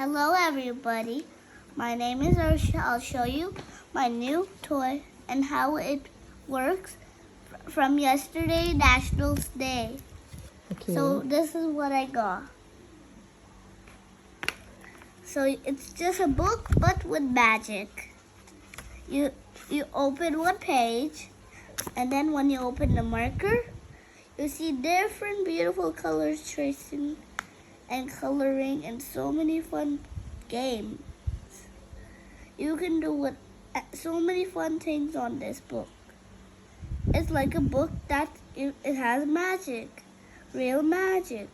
Hello everybody, my name is Arsha. I'll show you my new toy and how it works from yesterday, Nationals Day. Okay. So this is what I got. So it's just a book but with magic. You open one page and then when you open the marker, you see different beautiful colors tracing and coloring and so many fun games. You can do so many fun things on this book. It's like a book that it has magic, real magic.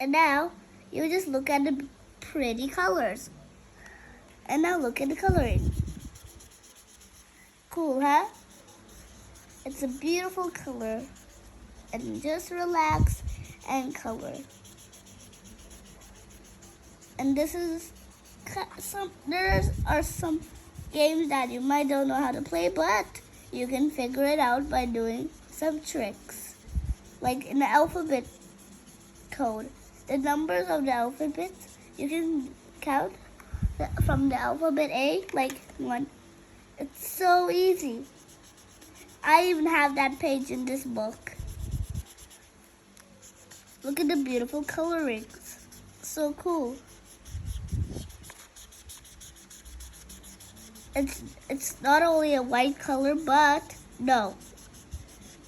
And now you just look at the pretty colors. And now look at the coloring. Cool, huh? It's a beautiful color. And just relax and color. And there are some games that you might don't know how to play, but you can figure it out by doing some tricks. Like in the alphabet code, the numbers of the alphabet, you can count from the alphabet A, like 1. It's so easy. I even have that page in this book. Look at the beautiful colorings. So cool. It's not only a white color, but no,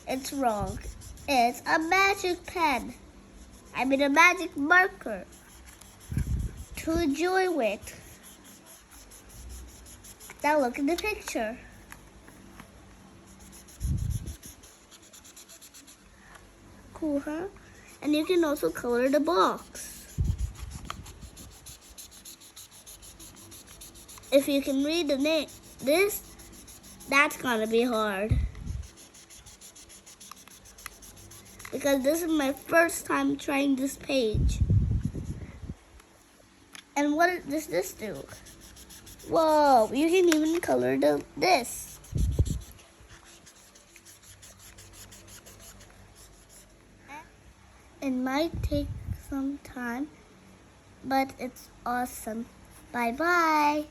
it's wrong. It's a magic pen. I mean a magic marker to enjoy with. Now look at the picture. Cool, huh? And you can also color the box. If you can read the name, that's gonna be hard. Because this is my first time trying this page. And what does this do? Whoa, you can even color this. It might take some time, but it's awesome. Bye-bye.